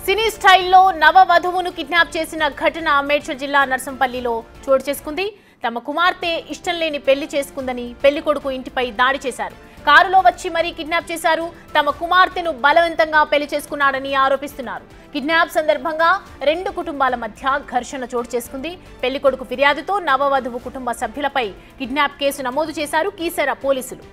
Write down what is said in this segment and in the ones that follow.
సినీ స్టైల్లో నవవధువును కిడ్నాప్ చేసిన ఘటన మేడ్చల్ జిల్లా నర్సంపల్లిలో చోటు చేసుకుంది. తమ కుమార్తె ఇష్టం లేని పెళ్లి చేసుకుందని పెళ్లి కొడుకు ఇంటిపై దాడి చేశారు. కారులో వచ్చి మరీ కిడ్నాప్ చేశారు. తమ కుమార్తెను బలవంతంగా పెళ్లి చేసుకున్నాడని ఆరోపిస్తున్నారు. కిడ్నాప్ సందర్భంగా రెండు కుటుంబాల మధ్య ఘర్షణ చోటు చేసుకుంది. పెళ్లి కొడుకు ఫిర్యాదుతో నవవధువు కుటుంబ సభ్యులపై కిడ్నాప్ కేసు నమోదు చేశారు కీసర పోలీసులు.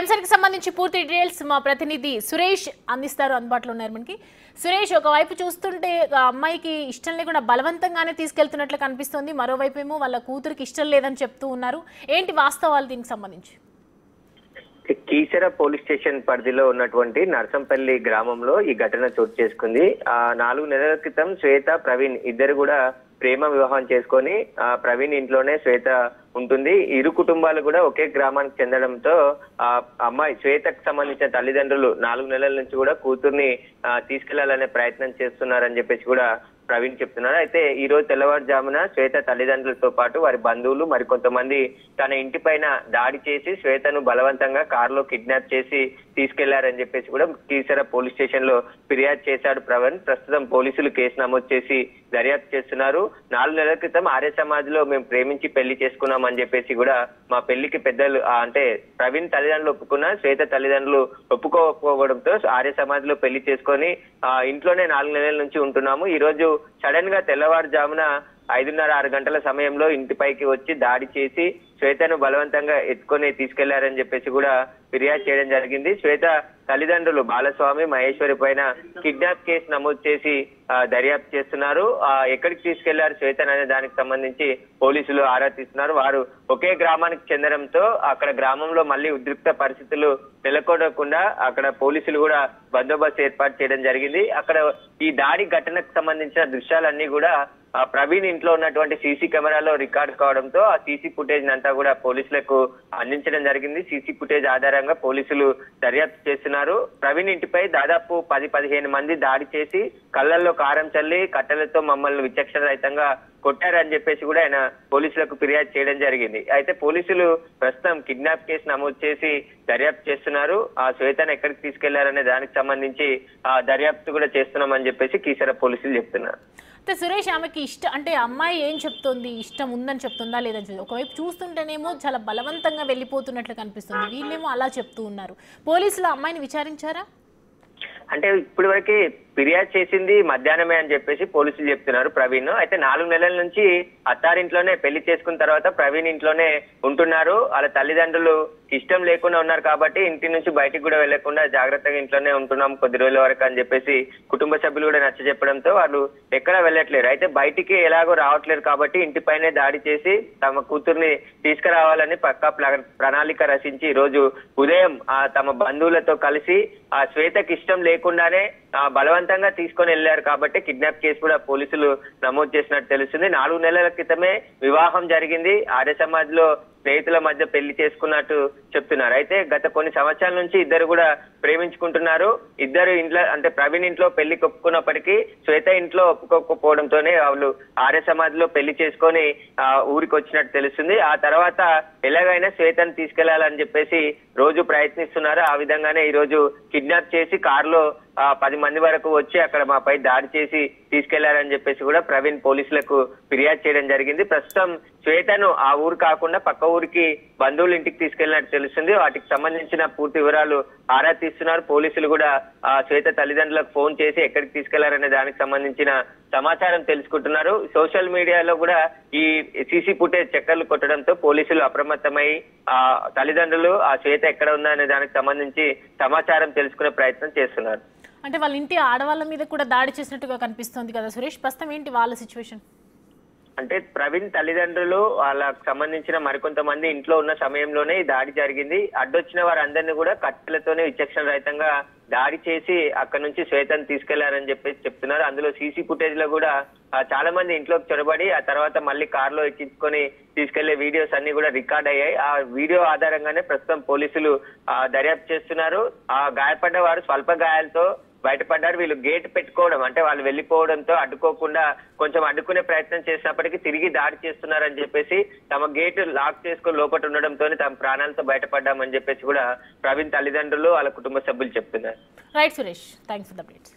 అంశానికి సంబంధించి పూర్తి డీటెయిల్స్ మా ప్రతినిధి సురేష్ అందిస్తారు. అందుబాటులో ఉన్నారు మనకి. సురేష్, ఒకవైపు చూస్తుంటే అమ్మాయికి ఇష్టం లేకుండా బలవంతంగానే తీసుకెళ్తున్నట్లు కనిపిస్తోంది, మరోవైపు ఏమో వాళ్ళ కూతురికి ఇష్టం లేదని చెప్తూ ఉన్నారు. ఏంటి వాస్తవాలు దీనికి సంబంధించి? కీసర పోలీస్ స్టేషన్ పరిధిలో ఉన్నటువంటి నర్సంపల్లి గ్రామంలో ఈ ఘటన చోటు చేసుకుంది. 4 నెలల క్రితం శ్వేత, ప్రవీణ్ ఇద్దరు కూడా ప్రేమ వివాహం చేసుకొని ప్రవీణ్ ఇంట్లోనే శ్వేత ఉంటుంది. ఇరు కుటుంబాలు కూడా ఒకే గ్రామానికి చెందడంతో అమ్మాయి శ్వేతకు సంబంధించిన తల్లిదండ్రులు 4 నెలల నుంచి కూడా కూతుర్ని తీసుకెళ్లాలనే ప్రయత్నం చేస్తున్నారని చెప్పేసి కూడా ప్రవీణ్ చెప్తున్నారు. అయితే ఈ రోజు తెల్లవారుజామున శ్వేత తల్లిదండ్రులతో పాటు వారి బంధువులు మరికొంతమంది తన ఇంటి పైన దాడి చేసి శ్వేతను బలవంతంగా కారులో కిడ్నాప్ చేసి తీసుకెళ్లారని చెప్పేసి కూడా కీసర పోలీస్ స్టేషన్ లో ఫిర్యాదు చేశాడు ప్రవీణ్. ప్రస్తుతం పోలీసులు కేసు నమోదు చేసి దర్యాప్తు చేస్తున్నారు. 4 నెలల క్రితం ఆర్య సమాజ్ లో మేము ప్రేమించి పెళ్లి చేసుకున్నామని చెప్పేసి కూడా మా పెళ్లికి పెద్దలు అంటే ప్రవీణ్ తల్లిదండ్రులు ఒప్పుకున్నా, శ్వేత తల్లిదండ్రులు ఒప్పుకోకపోవడంతో ఆర్య సమాజ్ లో పెళ్లి చేసుకొని ఇంట్లోనే 4 నెలల నుంచి ఉంటున్నాము. ఈ రోజు సడన్ గా తెల్లవారుజామున 5:30-6 గంటల సమయంలో ఇంటిపైకి వచ్చి దాడి చేసి శ్వేతను బలవంతంగా ఎత్తుకొని తీసుకెళ్లారని చెప్పేసి కూడా ఫిర్యాదు చేయడం జరిగింది. శ్వేత తల్లిదండ్రులు బాలస్వామి, మహేశ్వరి పైన కిడ్నాప్ కేసు నమోదు చేసి దర్యాప్తు చేస్తున్నారు. ఎక్కడికి తీసుకెళ్లారు శ్వేతను అనే దానికి సంబంధించి పోలీసులు ఆరా తీస్తున్నారు. వారు ఒకే గ్రామానికి చెందడంతో అక్కడ గ్రామంలో మళ్ళీ ఉద్రిక్త పరిస్థితులు నెలకొనకుండా అక్కడ పోలీసులు కూడా బందోబస్తు ఏర్పాటు చేయడం జరిగింది. అక్కడ ఈ దాడి ఘటనకు సంబంధించిన దృశ్యాలన్నీ కూడా ప్రవీణ్ ఇంట్లో ఉన్నటువంటి సీసీ కెమెరాలో రికార్డ్ కావడంతో ఆ సీసీ ఫుటేజ్ అంతా కూడా పోలీసులకు అందించడం జరిగింది. సీసీ ఫుటేజ్ ఆధారంగా పోలీసులు దర్యాప్తు చేస్తున్నారు. ప్రవీణ్ ఇంటిపై దాదాపు 10-15 మంది దాడి చేసి కళ్ళల్లో కారం చల్లి కట్టెలతో మమ్మల్ని విచక్షణ రహితంగా కొట్టారని చెప్పేసి కూడా ఆయన పోలీసులకు ఫిర్యాదు చేయడం జరిగింది. అయితే పోలీసులు ప్రస్తుతం కిడ్నాప్ కేసు నమోదు చేసి దర్యాప్తు చేస్తున్నారు. ఆ శ్వేతను ఎక్కడికి తీసుకెళ్లారనే దానికి సంబంధించి ఆ దర్యాప్తు కూడా చేస్తున్నామని చెప్పేసి కీసర పోలీసులు చెప్తున్నారు. అంటే సురేష్, ఆమెకి ఇష్టం అంటే అమ్మాయి ఏం చెప్తోంది, ఇష్టం ఉందని చెప్తుందా లేదని చెప్తుంది. ఒకవైపు చూస్తుంటేనేమో చాలా బలవంతంగా వెళ్ళిపోతున్నట్లు కనిపిస్తుంది, వీళ్ళేమో అలా చెప్తూ ఉన్నారు. పోలీసులు అమ్మాయిని విచారించారా? అంటే ఇప్పటి వరకు ఫిర్యాదు చేసింది మధ్యాహ్నమే అని చెప్పేసి పోలీసులు చెప్తున్నారు ప్రవీణ్. అయితే 4 నెలల నుంచి అత్తారింట్లోనే పెళ్లి చేసుకున్న తర్వాత ప్రవీణ్ ఇంట్లోనే ఉంటున్నారు. వాళ్ళ తల్లిదండ్రులు ఇష్టం లేకుండా ఉన్నారు కాబట్టి ఇంటి నుంచి బయటికి కూడా వెళ్లకుండా జాగ్రత్తగా ఇంట్లోనే ఉంటున్నాం కొద్ది రోజుల వరకు అని చెప్పేసి కుటుంబ సభ్యులు కూడా నచ్చ చెప్పడంతో వాళ్ళు ఎక్కడా వెళ్ళట్లేరు. అయితే బయటికి ఎలాగో రావట్లేరు కాబట్టి ఇంటిపైనే దాడి చేసి తమ కూతుర్ని తీసుకురావాలని పక్కా ప్రణాళిక రచించి ఈ రోజు ఉదయం తమ బంధువులతో కలిసి ఆ శ్వేతకి ఇష్టం లేకుండానే బలవంతంగా తీసుకొని వెళ్లారు కాబట్టి కిడ్నాప్ కేసు కూడా పోలీసులు నమోదు చేసినట్టు తెలుస్తుంది. 4 నెలల క్రితమే వివాహం జరిగింది. ఆర్య సమాజ్ లో స్నేహితుల మధ్య పెళ్లి చేసుకున్నట్టు చెప్తున్నారు. అయితే గత కొన్ని సంవత్సరాల నుంచి ఇద్దరు కూడా ప్రేమించుకుంటున్నారు. ఇద్దరు ఇంట్లో అంటే ప్రవీణ్ ఇంట్లో పెళ్లి ఒప్పుకున్నప్పటికీ శ్వేత ఇంట్లో ఒప్పుకోకపోవడంతోనే వాళ్ళు ఆర్య సమాజ్ లో పెళ్లి చేసుకొని ఊరికి వచ్చినట్టు తెలుస్తుంది. ఆ తర్వాత ఎలాగైనా శ్వేతను తీసుకెళ్లాలని చెప్పేసి రోజు ప్రయత్నిస్తున్నారు. ఆ విధంగానే ఈ రోజు కిడ్నాప్ చేసి కారులో 10 మంది వరకు వచ్చి అక్కడ మాపై దాడి చేసి తీసుకెళ్లారని చెప్పేసి కూడా ప్రవీణ్ పోలీసులకు ఫిర్యాదు చేయడం జరిగింది. ప్రస్తుతం శ్వేతను ఆ ఊరు కాకుండా పక్క ఊరికి బంధువుల ఇంటికి తీసుకెళ్లినట్టు తెలుస్తుంది. వాటికి సంబంధించిన పూర్తి వివరాలు ఆరా తీస్తున్నారు. పోలీసులు కూడా శ్వేత తల్లిదండ్రులకు ఫోన్ చేసి ఎక్కడికి తీసుకెళ్లారనే దానికి సంబంధించిన సమాచారం తెలుసుకుంటున్నారు. సోషల్ మీడియాలో కూడా ఈ సీసీ ఫుటేజ్ చక్కర్లు కొట్టడంతో పోలీసులు అప్రమత్తమై తల్లిదండ్రులు ఆ శ్వేత ఎక్కడ ఉందా అనే దానికి సంబంధించి సమాచారం తెలుసుకునే ప్రయత్నం చేస్తున్నారు. అంటే వాళ్ళ ఇంటి ఆడవాళ్ళ మీద కూడా దాడి చేసినట్టుగా కనిపిస్తుంది కదా సురేష్, ప్రస్తుతం ఏంటి వాళ్ళ సిచ్యువేషన్? అంటే ప్రవీణ్ తల్లిదండ్రులు వాళ్ళకు సంబంధించిన మరికొంతమంది ఇంట్లో ఉన్న సమయంలోనే ఈ దాడి జరిగింది. అడ్డొచ్చిన వారందరినీ కూడా కట్టెలతోనే విచక్షణ రహితంగా దాడి చేసి అక్కడ నుంచి శ్వేతను తీసుకెళ్లారని చెప్పేసి చెప్తున్నారు. అందులో సీసీ ఫుటేజ్ లో కూడా చాలా మంది ఇంట్లోకి చొరబడి ఆ తర్వాత మళ్ళీ కారులో ఎక్కించుకొని తీసుకెళ్లే వీడియోస్ అన్ని కూడా రికార్డ్ అయ్యాయి. ఆ వీడియో ఆధారంగానే ప్రస్తుతం పోలీసులు దర్యాప్తు చేస్తున్నారు. ఆ గాయపడ్డ వారు స్వల్ప గాయాలతో బయటపడ్డారు. వీళ్ళు గేట్ పెట్టుకోవడం అంటే వాళ్ళు వెళ్లిపోవడంతో అడ్డుకోకుండా కొంచెం అడ్డుకునే ప్రయత్నం చేసినప్పటికీ తిరిగి దాడి చేస్తున్నారని చెప్పేసి తమ గేట్ లాక్ చేసుకుని లోపల ఉండడంతోనే తమ ప్రాణాలతో బయటపడ్డామని చెప్పేసి కూడా ప్రవీణ్ తల్లిదండ్రులు వాళ్ళ కుటుంబ సభ్యులు చెప్తున్నారు. Right Suresh, thanks for the updates.